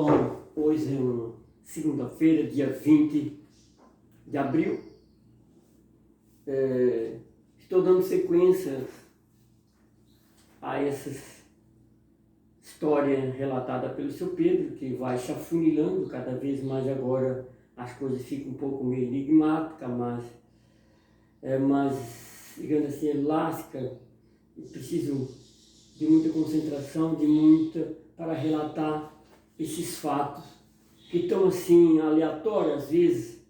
Bom, hoje é uma segunda-feira, dia 20 de abril. Estou dando sequência a essa história relatada pelo seu Pedro, que vai se afunilando cada vez mais agora. As coisas ficam um pouco meio enigmáticas, mas digamos assim, elástica. Preciso de muita concentração, para relatar esses fatos que estão assim aleatórios às vezes,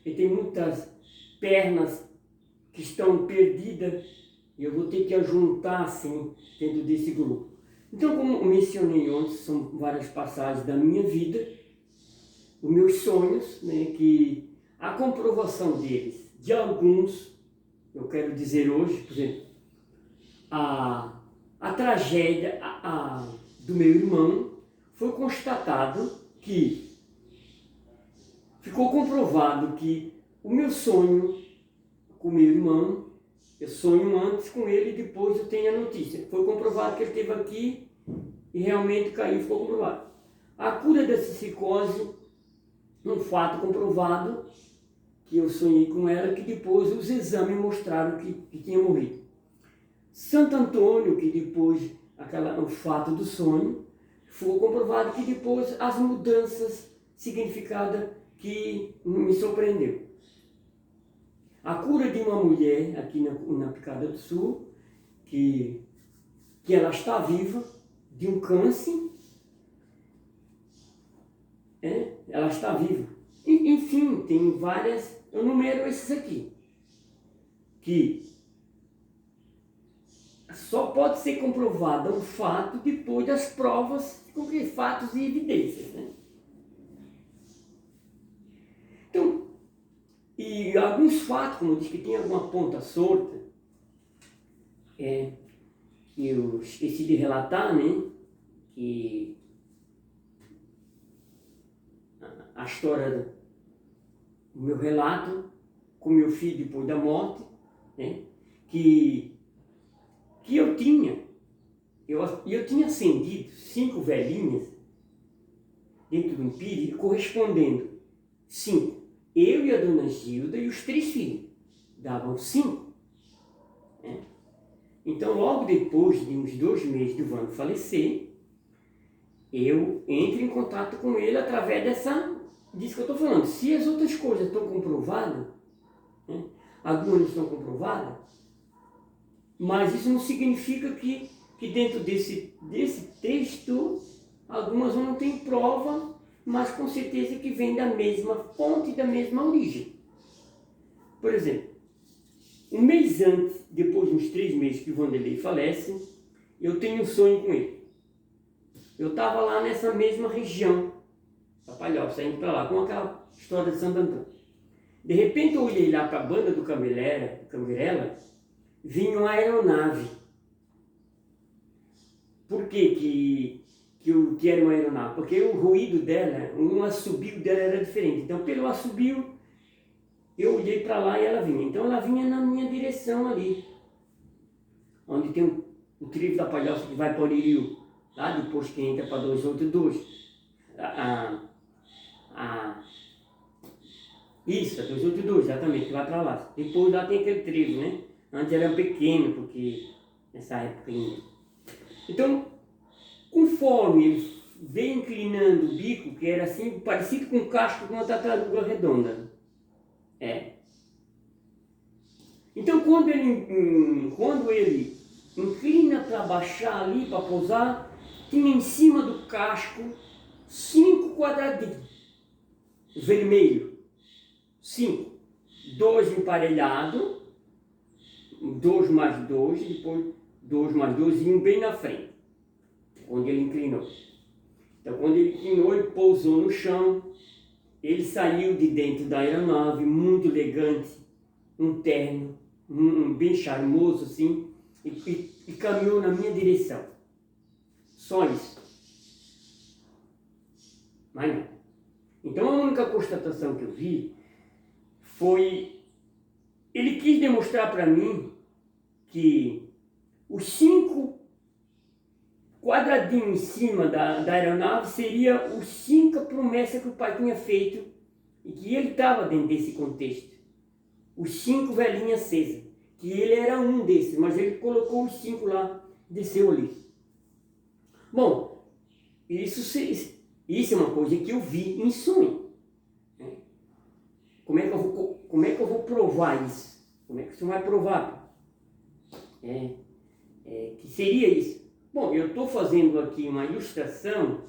e tem muitas pernas que estão perdidas e eu vou ter que ajuntar assim dentro desse grupo. Então, como mencionei ontem, são várias passagens da minha vida, os meus sonhos, né, que a comprovação deles, de alguns, eu quero dizer hoje, por exemplo, a tragédia do meu irmão, foi constatado que, ficou comprovado que o meu sonho com o meu irmão, eu sonho antes com ele e depois eu tenho a notícia. Foi comprovado que ele esteve aqui e realmente caiu, ficou comprovado. A cura dessa psicose, um fato comprovado, que eu sonhei com ela, que depois os exames mostraram que tinha morrido. Santo Antônio, que depois, o fato do sonho, foi comprovado que depois as mudanças significadas que me surpreendeu. A cura de uma mulher aqui na Picada do Sul, que ela está viva, de um câncer, ela está viva. Enfim, tem várias, eu numero esses aqui, que só pode ser comprovado um fato depois das provas, com fatos e evidências, né? Então, e alguns fatos, como eu disse, que tem alguma ponta solta, que eu esqueci de relatar, né? Que a história do meu relato com meu filho depois da morte, né? Que eu tinha acendido 5 velhinhas dentro do empírico, correspondendo 5. Eu e a dona Gilda e os 3 filhos. Davam 5. Né? Então, logo depois de uns 2 meses do Vando falecer, eu entro em contato com ele através disso que eu estou falando. Se as outras coisas estão comprovadas, né? Algumas estão comprovadas, mas isso não significa que dentro desse texto, algumas não tem prova, mas com certeza que vem da mesma fonte, da mesma origem. Por exemplo, um mês antes, depois de uns 3 meses que o Vanderlei falece, eu tenho um sonho com ele. Eu estava lá nessa mesma região, da Palhoça, indo para lá, com aquela história de Santo Antônio. De repente eu olhei lá para a banda do Canguerela, vinha uma aeronave. Por que era uma aeronave? Porque o ruído dela, um assobio dela era diferente. Então, pelo assobio, eu olhei para lá e ela vinha. Então, ela vinha na minha direção ali, onde tem o trilho da Palhoça que vai para o Liriu, lá depois que entra para 282. Isso, a 282, exatamente, que vai para lá. Depois lá tem aquele trilho, né? Antes era pequeno, porque nessa época ainda. Então, conforme ele veio inclinando o bico, que era assim, parecido com o casco de uma tartaruga redonda. Então, quando ele inclina para baixar ali, para pousar, tinha em cima do casco 5 quadradinhos, vermelho. 5. 2 emparelhados, 2 mais 2, depois 2 mais 2 e um bem na frente, onde ele inclinou. Então, quando ele inclinou, ele pousou no chão, ele saiu de dentro da aeronave, muito elegante, um terno, bem charmoso assim, e caminhou na minha direção. Só isso. Mas não. Então, a única constatação que eu vi foi, ele quis demonstrar para mim que os 5 quadradinho em cima da aeronave seria os 5 promessas que o pai tinha feito e que ele estava dentro desse contexto. Os 5 velhinhas acesas, que ele era um desses, mas ele colocou os 5 lá, desceu ali. Bom, isso é uma coisa que eu vi em sonho. Né? Como é que eu vou provar isso? Como é que você vai provar? Que seria isso? Bom, eu estou fazendo aqui uma ilustração,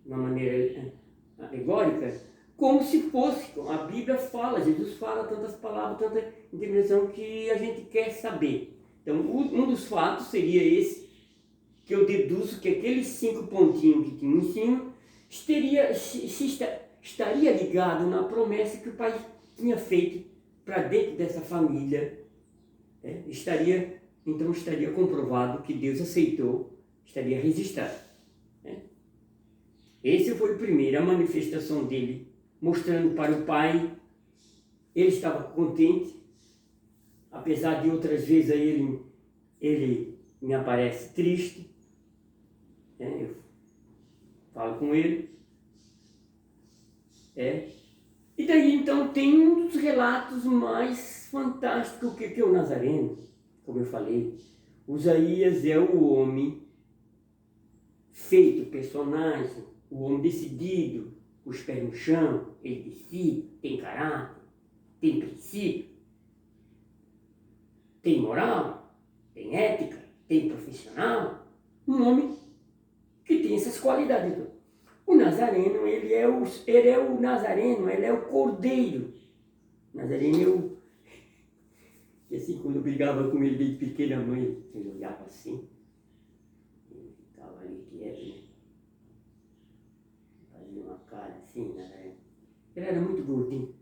de uma maneira alegórica, como se fosse, a Bíblia fala, Jesus fala tantas palavras, tanta interpretação que a gente quer saber. Então, um dos fatos seria esse, que eu deduzo que aqueles 5 pontinhos que tinha em cima estaria ligado na promessa que o pai tinha feito para dentro dessa família. Estaria comprovado que Deus aceitou, estaria registrado. Esse foi a primeira manifestação dele, mostrando para o pai. Ele estava contente, apesar de outras vezes ele me aparece triste. Eu falo com ele. E daí então tem um dos relatos mais fantásticos que é o Nazareno, como eu falei. Isaías é o homem feito, personagem, o homem decidido, os pés no chão, ele decide, tem caráter, tem princípio, tem moral, tem ética, tem profissional. Um homem que tem essas qualidades. O Nazareno, ele é o Nazareno, ele é o cordeiro. O Nazareno é o... E assim, quando eu brigava com ele desde pequena, a mãe, ele olhava assim, ele ficava ali quieto, né? Fazia uma cara assim, Nazareno. Ele era muito gordinho.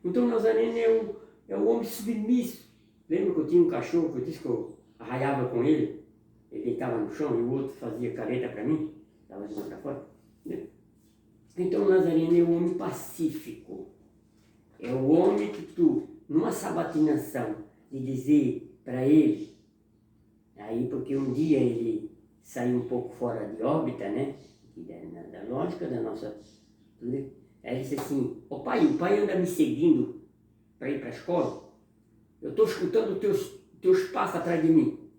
Então o Nazareno é o homem submisso. Lembra que eu tinha um cachorro que eu disse que eu arraiava com ele? Ele deitava no chão e o outro fazia careta para mim, dava de mão para fora. Então o Nazareno é o homem pacífico. É o homem que tu, numa sabatinação, de dizer para ele, aí porque um dia ele saiu um pouco fora de órbita, né? Da lógica da nossa... Aí ele disse assim, o pai anda me seguindo para ir para a escola, eu estou escutando teus passos atrás de mim.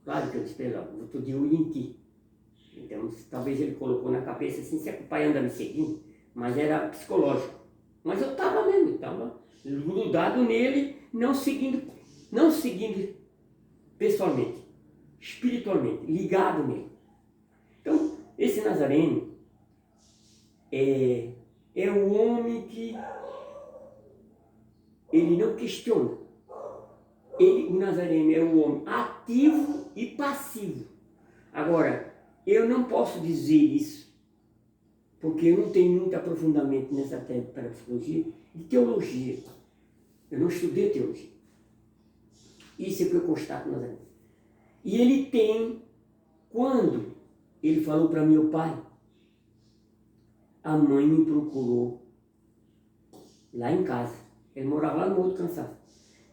Claro que eu disse para ele, eu estou de olho em ti. Então, talvez ele colocou na cabeça assim, se é que o pai anda me seguindo, mas era psicológico. Mas eu estava mesmo, estava grudado nele, não seguindo pessoalmente, espiritualmente, ligado nele. Então, esse Nazareno é o homem que ele não questiona. O Nazareno é o homem ativo e passivo. Agora, eu não posso dizer isso, porque eu não tenho muito aprofundamento nessa psicologia de teologia. Eu não estudei teologia. Isso é o que eu constato no Nazareno. E ele tem, quando ele falou para meu pai, a mãe me procurou lá em casa. Ele morava lá no outro Cansaço,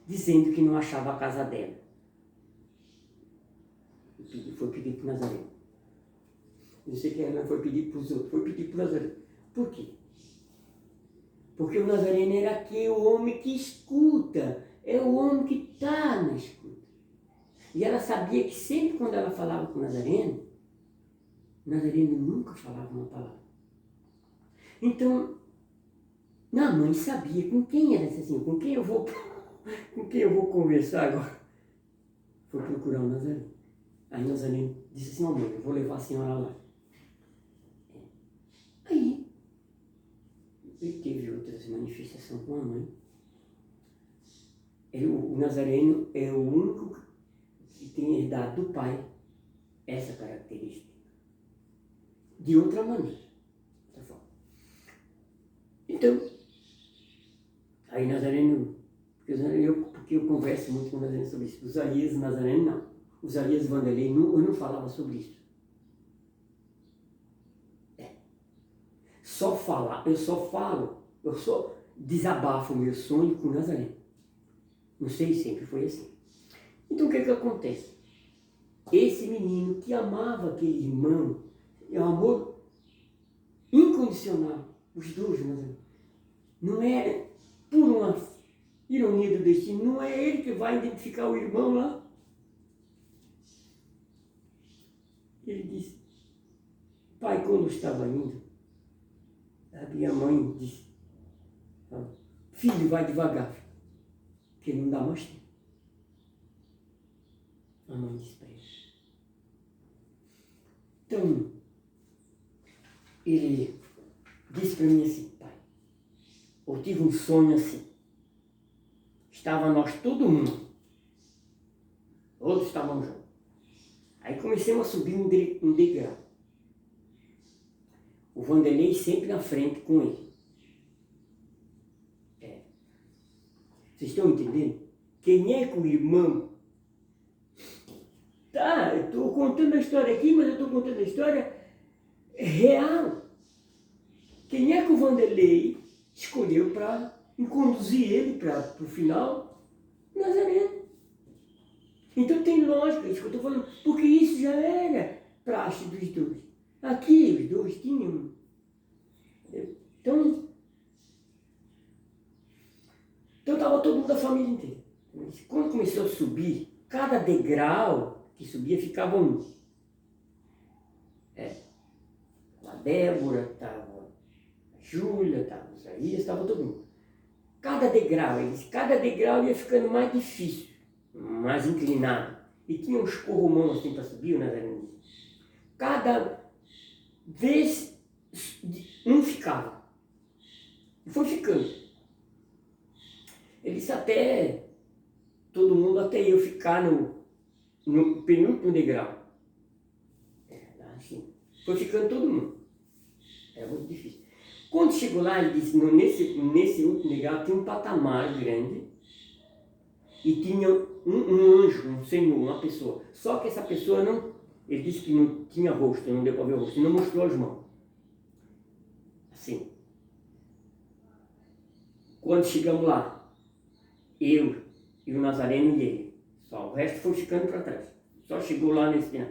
dizendo que não achava a casa dela. Foi pedir para o Nazareno. Não sei que ela foi pedir para os outros, foi pedir para o Nazareno. Por quê? Porque o Nazareno era aquele homem que escuta, é o homem que está na escuta. E ela sabia que sempre quando ela falava com o Nazareno nunca falava uma palavra. Então, a mãe sabia com quem era assim, com quem eu vou conversar agora. Foi procurar o Nazareno. Aí o Nazareno disse assim, mãe, eu vou levar a senhora lá. Aí, ele teve outras manifestações com a mãe. O Nazareno é o único que tem herdado do pai essa característica. De outra maneira. Então, aí Nazareno, porque eu converso muito com o Nazareno sobre isso. Os Isaías e Nazareno não. Os Isaías e Vanderlei, eu não falava sobre isso. Eu só desabafo o meu sonho com o Nazareno. Não sei, sempre foi assim. Então o que acontece? esse menino que amava aquele irmão, é um amor incondicional, os dois, não era por uma ironia do destino, não é ele que vai identificar o irmão lá. Ele disse, pai, quando eu estava indo, a minha mãe disse, filho, vai devagar, porque não dá mais tempo. A mãe disse para ele. Então, ele disse para mim assim, pai, eu tive um sonho assim. Estava nós, todo mundo. Todos estavam juntos. Aí comecemos a subir um degrau. O Vanderlei sempre na frente com ele. Vocês estão entendendo? Quem é que o irmão... Tá, eu estou contando a história aqui, mas eu estou contando a história real. Quem é que o Vanderlei escolheu para conduzir ele para o final? Nazareno. Então tem lógica isso que eu estou falando, porque isso já era praxe dos dois. Aqui os dois tinham. Então estava todo mundo da família inteira. Quando começou a subir, cada degrau que subia ficava um. A Débora, estava a Júlia, estava o Isaías, estava todo mundo. Cada degrau ia ficando mais difícil, mais inclinado. E tinha uns corromão assim para subir, o Nazareno. Cada vez um ficava. E foi ficando. Ele disse até todo mundo, até eu ficar no penúltimo degrau. Assim, foi ficando todo mundo. Era muito difícil. Quando chegou lá, ele disse, nesse último degrau tinha um patamar grande e tinha um anjo, um senhor, uma pessoa. Só que essa pessoa não, ele disse que não tinha rosto, não deu para ver o rosto, não mostrou as mãos. Assim. Quando chegamos lá, eu e o Nazareno e ele, só o resto foi ficando para trás. Só chegou lá nesse final.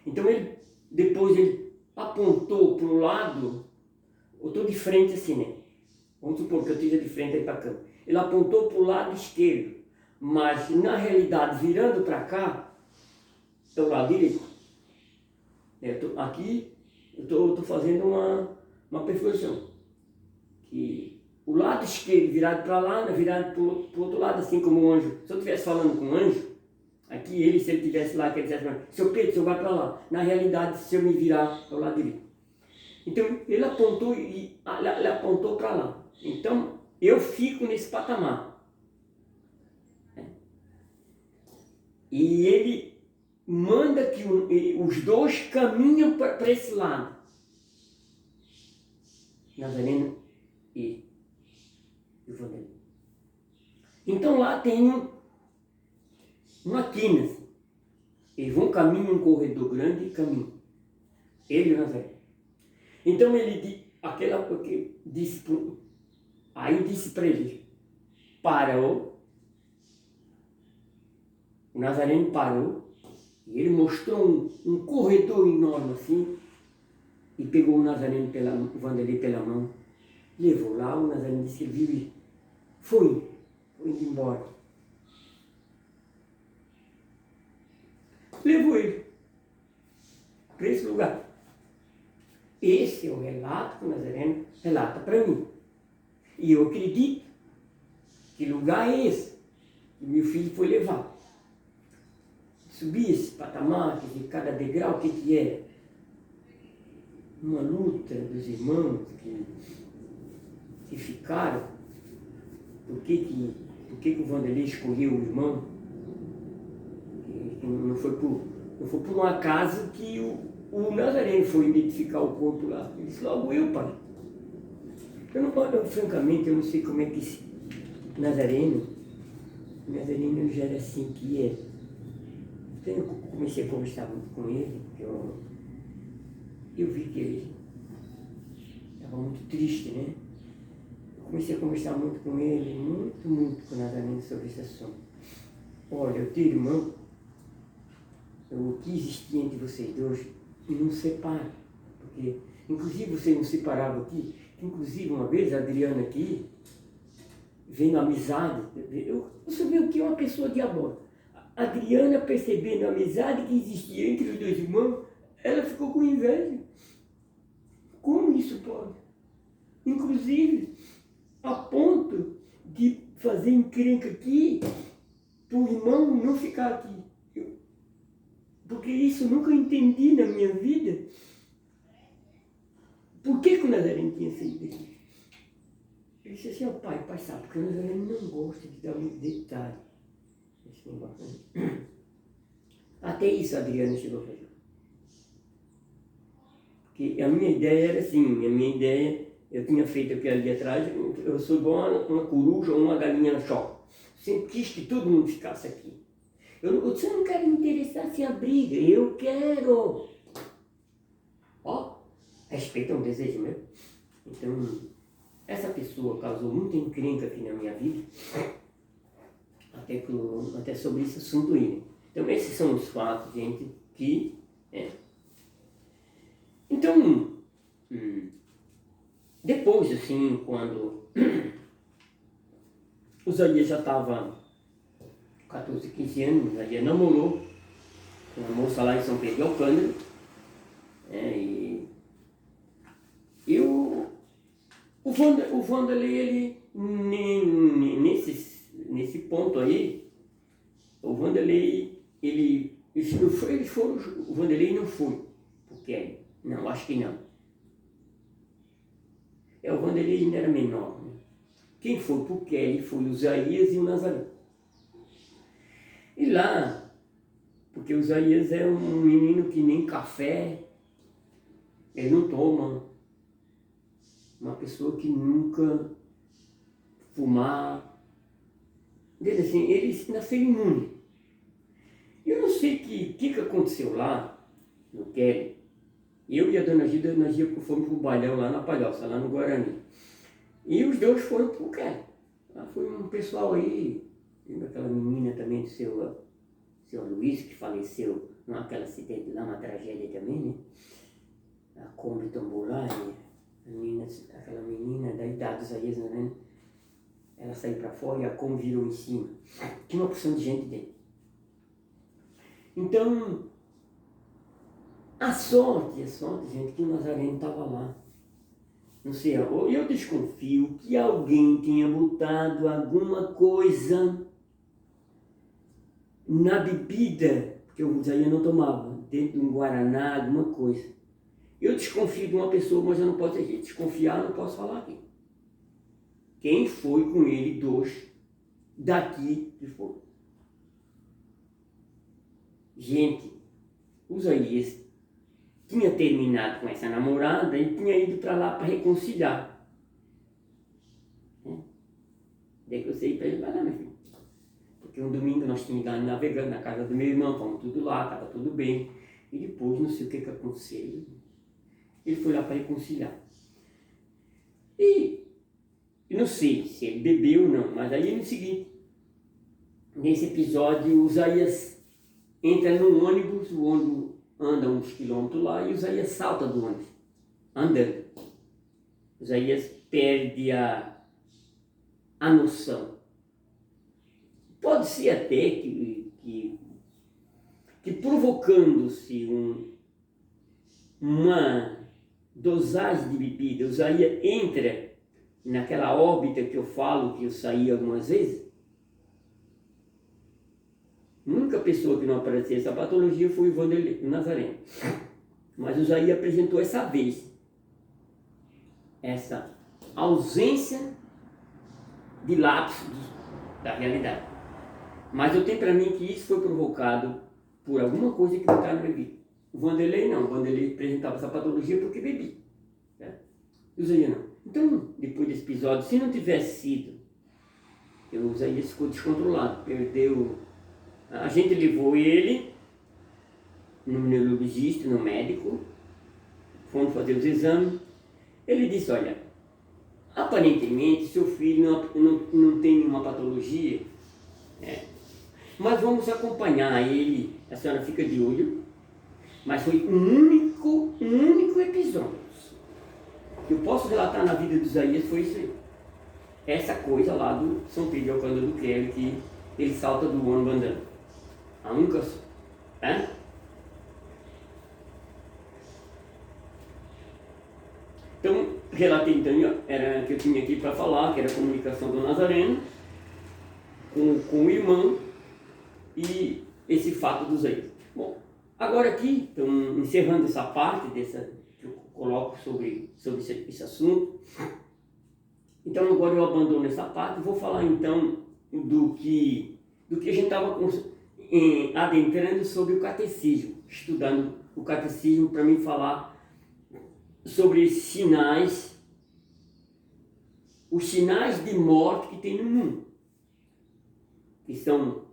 Então depois ele apontou para o lado, eu estou de frente assim, né? Vamos supor que eu esteja de frente aí para a cama. Ele apontou para o lado esquerdo, mas na realidade, virando para cá, é o lado direito. Aqui eu estou fazendo uma perfuração. Que o lado esquerdo virado para lá, virado para o outro lado, assim como um anjo. Se eu estivesse falando com um anjo, aqui se ele estivesse lá, que ele dissesse, seu Pedro, você vai para lá. Na realidade, se eu me virar, é o lado direito. Então, ele apontou para lá. Então, eu fico nesse patamar. E ele manda que os dois caminham para esse lado. Nazareno e Vanderlei. Então, lá tem uma quina. Assim. Eles vão caminhar um corredor grande e caminham. Ele e o Nazareno. Então ele disse para ele, parou, o Nazareno parou, e ele mostrou um corredor enorme assim, e pegou o Nazareno, o Vanderlei pela mão, levou lá, o Nazareno disse que ele viu e foi indo embora. Levou ele para esse lugar. Esse é o relato que o Nazareno relata para mim. E eu acredito que lugar é esse que meu filho foi levar. Subir esse patamar, de cada degrau, o que é? Uma luta dos irmãos que ficaram. Por que o Vanderlei escolheu o irmão? Não foi por um acaso que o Nazareno foi identificar o corpo lá. Ele disse, logo eu, pai. Francamente, eu não sei como é que esse Nazareno já era assim que é. Então eu comecei a conversar muito com ele, eu vi que ele estava muito triste, né? Eu comecei a conversar muito com ele, muito com o Nazareno sobre esse assunto. Olha, o teu irmão, o que existia entre vocês dois não separa. Porque, inclusive, vocês não separavam aqui. Inclusive, uma vez, a Adriana aqui, vendo a amizade, você vê o que é uma pessoa diabólica. A Adriana, percebendo a amizade que existia entre os dois irmãos, ela ficou com inveja. Como isso pode? Inclusive, a ponto de fazer encrenca aqui, para o irmão não ficar aqui. Porque isso eu nunca entendi na minha vida. Por que o Nazareno tinha saído daqui? Ele disse assim, pai sabe, porque o Nazareno não gosta de dar muito detalhe. Esse negócio, né? Até isso a Adriana chegou a fazer. Porque a minha ideia era assim, eu tinha feito aquele ali atrás, eu sou igual uma coruja ou uma galinha choque. Sempre quis que todo mundo ficasse aqui. Eu disse, eu não quero me interessar se a briga, eu quero. Ó, respeita um desejo meu. Então, essa pessoa causou muita encrenca aqui na minha vida, até sobre esse assunto aí. Então, esses são os fatos, gente, que... Então, depois, assim, quando o Isaías já estava 14, 15 anos, o Isaías namorou com uma moça lá em São Pedro de Alcântara, o Wanderlei, ele, nesse ponto aí, o Wanderlei, o Wanderlei não foi pro Kelly. Não, acho que não. O Wanderlei ainda era menor. Né? Quem foi pro Kelly foi o Isaías e o Nazareno. E lá, porque o Isaías é um menino que nem café, ele não toma. Uma pessoa que nunca fumar. Assim, ele nasceu imune. Eu não sei o que aconteceu lá, no Kelly. Eu e a dona Gilda, nós fomos pro bailão lá na Palhoça, lá no Guarani. E os dois foram pro Kelly. Lá foi um pessoal aí, lembra aquela menina também do seu Luiz, que faleceu naquele acidente lá, uma tragédia também, né? A Kombi tombou lá, aquela menina da idade dos Isaías, né? Ela saiu para fora e a Kombi virou em cima. Tinha uma porção de gente dentro. Então, a sorte, gente, que o Nazareno estava lá. Não sei, eu desconfio que alguém tenha botado alguma coisa na bebida, porque o Isaías não tomava, dentro de um guaraná, alguma coisa. Eu desconfio de uma pessoa, mas eu não posso desconfiar, não posso falar aqui. Quem foi com ele, dois, daqui que foi. Gente, o Isaías tinha terminado com essa namorada e tinha ido para lá para reconciliar. Daí que eu sei para ele, vai lá, meu filho. Porque um domingo nós tínhamos lá navegando na casa do meu irmão, fomos tudo lá, estava tudo bem. E depois, não sei o que aconteceu, ele foi lá para reconciliar. E não sei se ele bebeu ou não, mas aí no seguinte, nesse episódio, o Isaías entra num ônibus, o ônibus anda uns quilômetros lá e o Isaías salta do ônibus, andando. O Isaías perde a noção. Pode ser até que provocando-se uma dosagem de bebida, o Isaías entra naquela órbita que eu falo, que eu saí algumas vezes. A única pessoa que não apareceu essa patologia foi o Wanderlei, o Nazareno. Mas o Isaías apresentou essa vez essa ausência de lapso da realidade. Mas eu tenho para mim que isso foi provocado por alguma coisa que botaram na bebida. O Wanderlei não, o Wanderlei apresentava essa patologia porque bebia. Né? O Isaías não. Então, depois desse episódio, se não tivesse sido, o Isaías ficou descontrolado, perdeu. A gente levou ele no neurologista, no médico, fomos fazer os exames. Ele disse, olha, aparentemente seu filho não tem nenhuma patologia. Mas vamos acompanhar ele, a senhora fica de olho, mas foi um único episódio que eu posso relatar na vida de Isaías, foi isso aí. Essa coisa lá do São Pedro de Alcântara do Quero, que ele salta do ônibus andando. A única só. É? Então, relatei então, era que eu tinha aqui para falar, que era a comunicação do Nazareno com o irmão e esse fato dos aí. Bom, agora aqui, então, encerrando essa parte dessa que eu coloco sobre esse assunto, então agora eu abandono essa parte e vou falar então do que a gente estava adentrando sobre o catecismo, estudando o catecismo para mim falar sobre os sinais de morte que tem no mundo, que são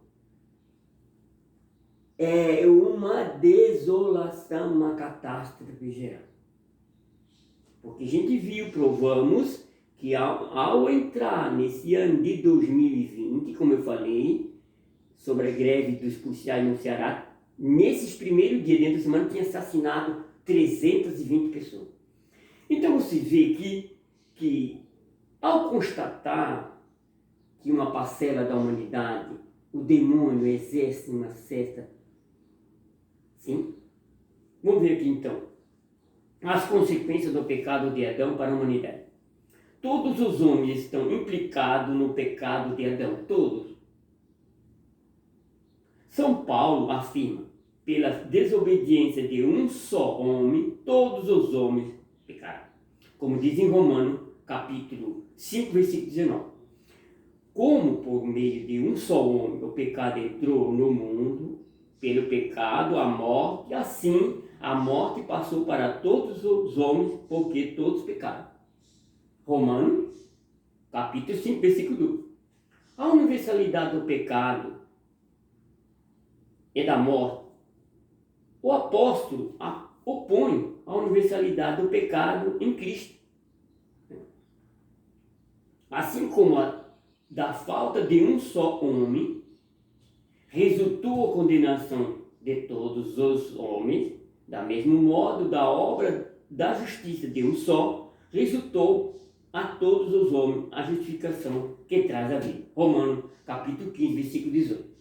uma desolação, uma catástrofe geral. Porque a gente viu, provamos, que ao entrar nesse ano de 2020, como eu falei, sobre a greve dos policiais no Ceará, nesses primeiros dias, dentro da semana, tinha assassinado 320 pessoas. Então você vê que ao constatar que uma parcela da humanidade, o demônio exerce uma certa... Sim? Vamos ver aqui então. As consequências do pecado de Adão para a humanidade. Todos os homens estão implicados no pecado de Adão. Todos. São Paulo afirma, pela desobediência de um só homem, todos os homens pecaram. Como diz em Romanos, capítulo 5, versículo 19. Como por meio de um só homem o pecado entrou no mundo, pelo pecado a morte, assim a morte passou para todos os homens, porque todos pecaram. Romanos, capítulo 5, versículo 2. A universalidade do pecado e da morte, o apóstolo opõe a universalidade do pecado em Cristo. Assim como da falta de um só homem, resultou a condenação de todos os homens, da mesmo modo, da obra da justiça de um só, resultou a todos os homens a justificação que traz a vida. Romanos, capítulo 15, versículo 18.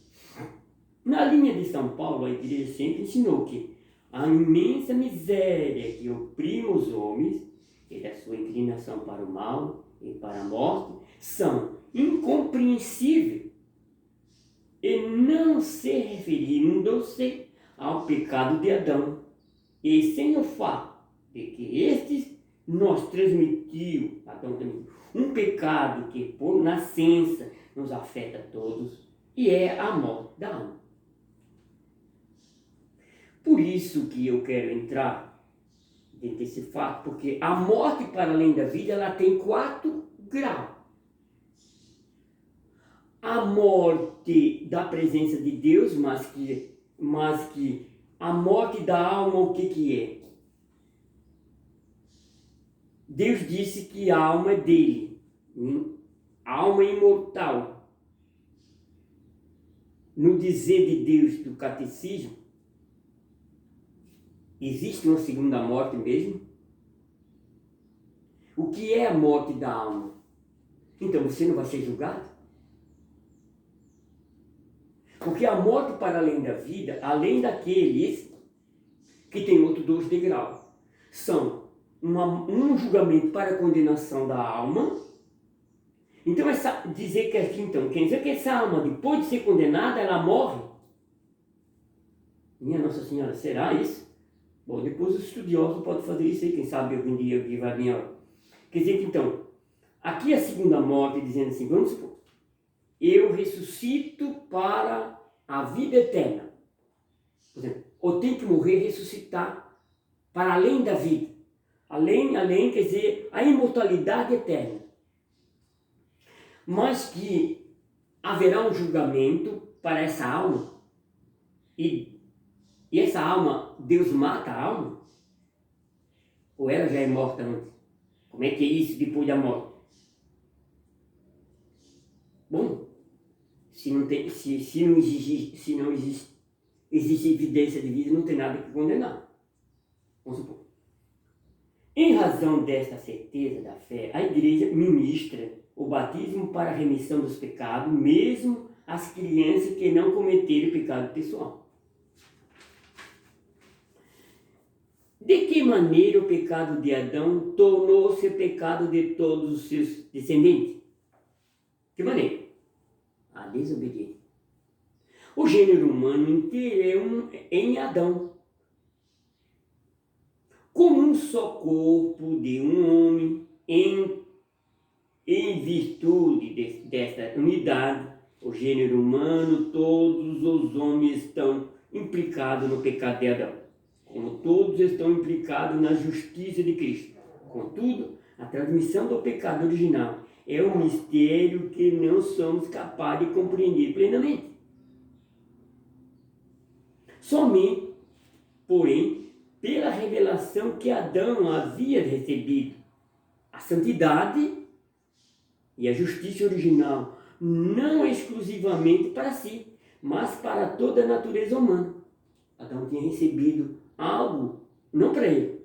Na linha de São Paulo, a igreja sempre ensinou que a imensa miséria que oprime os homens, e da sua inclinação para o mal e para a morte, são incompreensíveis e não se referindo-se ao pecado de Adão, e sem o fato de que estes nos transmitiu, Adão também, um pecado que por nascença nos afeta a todos, e é a morte da alma. Por isso que eu quero entrar dentro desse fato, porque a morte para além da vida, ela tem 4 graus. A morte da presença de Deus, mas que a morte da alma, o que é? Deus disse que a alma é dele, a alma é imortal. No dizer de Deus do catecismo, existe uma segunda morte mesmo? O que é a morte da alma? Então você não vai ser julgado? Porque a morte para além da vida, além daqueles que tem outros 2 degraus, são um julgamento para a condenação da alma. Então, dizer que aqui, então, quer dizer que essa alma, depois de ser condenada, ela morre? Minha Nossa Senhora, será isso? Bom, depois os estudiosos podem fazer isso aí, quem sabe algum dia vai vir a hora. Quer dizer que, então, aqui a segunda morte, dizendo assim, vamos supor, eu ressuscito para a vida eterna. Por exemplo, eu tenho que morrer e ressuscitar para além da vida. Além, quer dizer, a imortalidade eterna. Mas que haverá um julgamento para essa alma. E essa alma, Deus mata a alma? Ou ela já é morta antes? Como é que é isso depois da morte? Bom, Se não existe evidência de vida, não tem nada que condenar. Vamos supor. Em razão desta certeza da fé, a igreja ministra o batismo para a remissão dos pecados, mesmo as crianças que não cometeram pecado pessoal. De que maneira o pecado de Adão tornou-se pecado de todos os seus descendentes? Que maneira? A desobediência. O gênero humano inteiro é em Adão. Como um só corpo de um homem, em virtude desta unidade, o gênero humano, todos os homens estão implicados no pecado de Adão, como todos estão implicados na justiça de Cristo. Contudo, a transmissão do pecado original é um mistério que não somos capazes de compreender plenamente. Somente, porém, pela revelação que Adão havia recebido, a santidade e a justiça original, não exclusivamente para si, mas para toda a natureza humana. Adão tinha recebido algo, não para ele.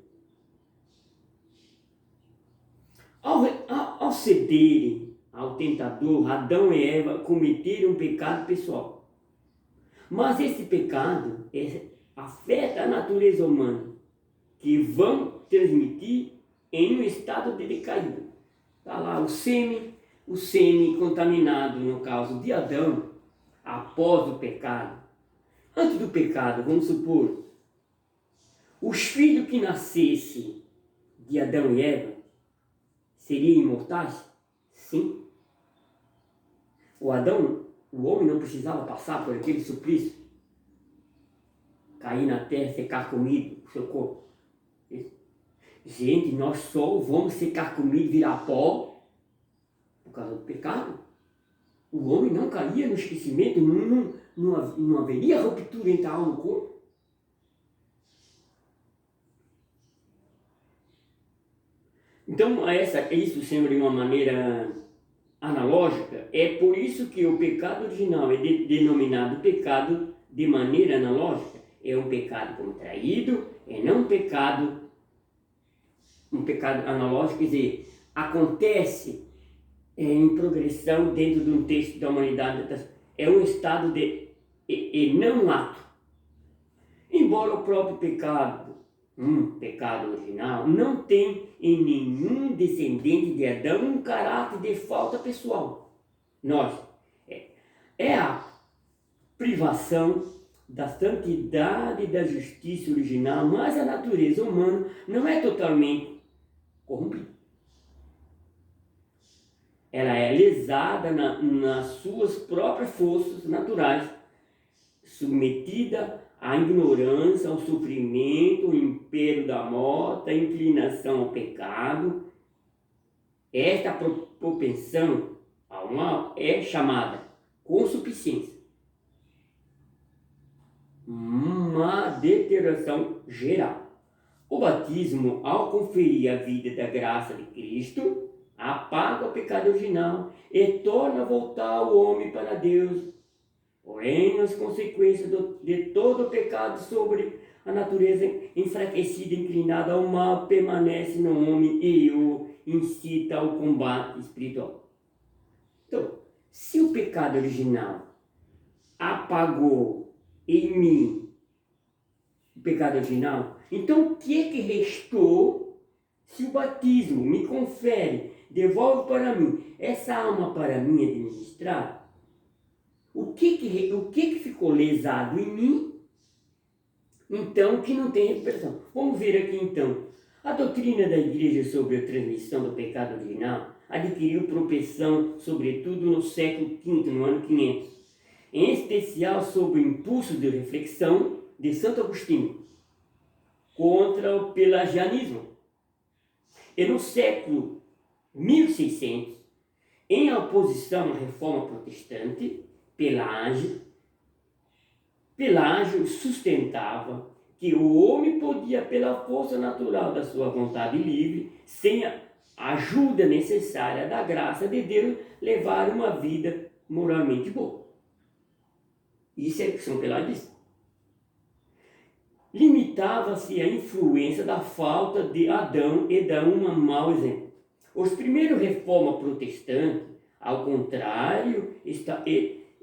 Ao cederem ao tentador, Adão e Eva cometeram um pecado pessoal. Mas esse pecado afeta a natureza humana, que vão transmitir em um estado de decaído. Está lá o sêmen contaminado, no caso de Adão, após o pecado. Antes do pecado, vamos supor, os filhos que nascessem de Adão e Eva seriam imortais? Sim. O homem não precisava passar por aquele suplício, cair na terra, ser carcomido, o seu corpo. Gente, nós só vamos ser carcomidos, virar pó, por causa do pecado. O homem não caía no esquecimento, não haveria ruptura entre a alma e o corpo. Então, isso sendo de uma maneira analógica, é por isso que o pecado original é denominado pecado de maneira analógica. É um pecado contraído, é não um pecado analógico, quer dizer, acontece em progressão dentro de um texto da humanidade, é um estado e não um ato. Embora o próprio pecado original, não tem em nenhum descendente de Adão um caráter de falta pessoal. É a privação da santidade e da justiça original, mas a natureza humana não é totalmente corrompida. Ela é lesada nas suas próprias forças naturais, submetida à ignorância, ao sofrimento, ao império da morte, à inclinação ao pecado. Esta propensão ao mal é chamada consuficiência, uma deterioração geral. O batismo, ao conferir a vida da graça de Cristo, apaga o pecado original e torna a voltar o homem para Deus. Porém, as consequências de todo o pecado sobre a natureza enfraquecida, inclinada ao mal, permanece no homem e o incita ao combate espiritual. Então, se o pecado original apagou em mim o pecado original, então o que é que restou se o batismo me confere, devolve para mim essa alma para mim administrar? O que ficou lesado em mim, então, que não tem recuperação? Vamos ver aqui então. A doutrina da igreja sobre a transmissão do pecado original adquiriu propensão, sobretudo no século V, no ano 500, em especial sob o impulso de reflexão de Santo Agostinho contra o pelagianismo. E no século 1600, em oposição à reforma protestante, Pelágio sustentava que o homem podia, pela força natural da sua vontade livre, sem a ajuda necessária da graça de Deus, levar uma vida moralmente boa. Isso é São Pelagio diz. Limitava-se à influência da falta de Adão e dá um mau exemplo. Os primeiros reformas protestantes, ao contrário,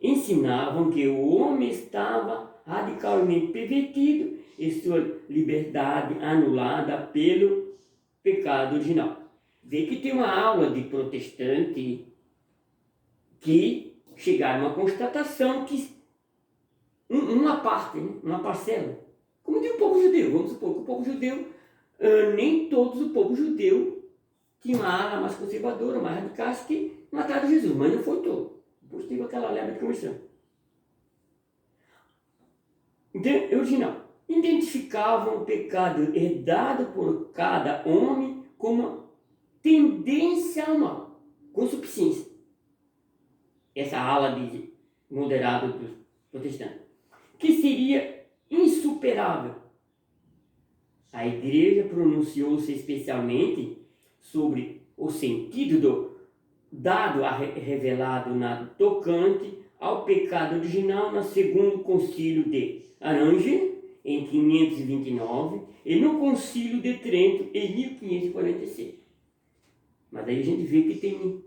ensinavam que o homem estava radicalmente pervertido e sua liberdade anulada pelo pecado original. Vê que tem uma aula de protestante que chegaram à constatação que uma parte, né, uma parcela, como diz o povo judeu, vamos supor que o povo judeu, nem todos o povo judeu tinha uma ala mais conservadora, mais radical, que mataram Jesus, mas não foi todo. Depois teve aquela leva de conversão. Então, original, identificavam o pecado herdado por cada homem como uma tendência ao mal, com suficiência. Essa ala de moderado dos protestantes, que seria insuperável. A igreja pronunciou-se especialmente sobre o sentido dado revelado na tocante ao pecado original no segundo concílio de Arangel, em 529, e no concílio de Trento, em 1546. Mas aí a gente vê que tem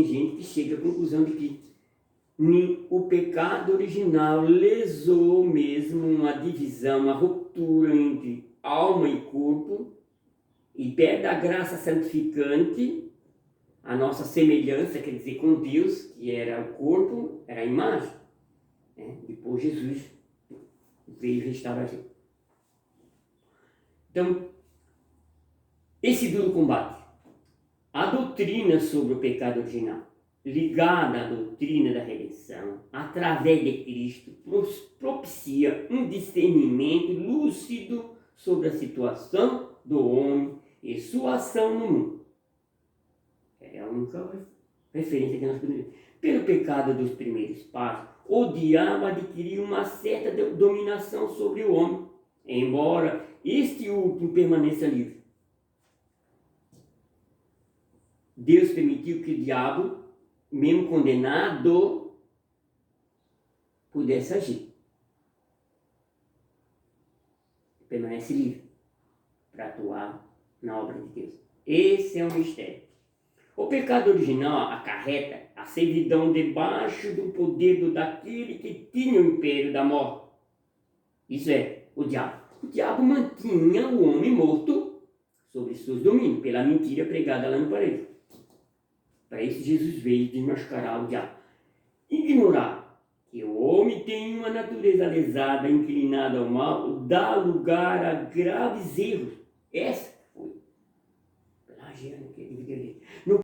gente que chega à conclusão de que o pecado original lesou mesmo uma divisão, uma ruptura entre alma e corpo, e perde a graça santificante, a nossa semelhança, quer dizer, com Deus, que era o corpo, era a imagem. Né? Depois Jesus veio restaurar a gente. Então, esse duro combate, a doutrina sobre o pecado original, ligada à doutrina da redenção, através de Cristo, propicia um discernimento lúcido sobre a situação do homem e sua ação no mundo. É a única referência que nós podemos ver. Pelo pecado dos primeiros pais, o diabo adquiriu uma certa dominação sobre o homem, embora este último permaneça livre. Deus permitiu que o diabo, mesmo condenado, pudesse agir. Permanece livre para atuar na obra de Deus. Esse é o mistério. O pecado original acarreta a servidão debaixo do poder daquele que tinha o império da morte. Isso é, o diabo. O diabo mantinha o homem morto sobre seus domínios, pela mentira pregada lá no paraíso. Para isso Jesus veio desmascarar o diabo. Ignorar que o homem tem uma natureza lesada, inclinada ao mal, dá lugar a graves erros. Essa foi pelagiana que dividiu.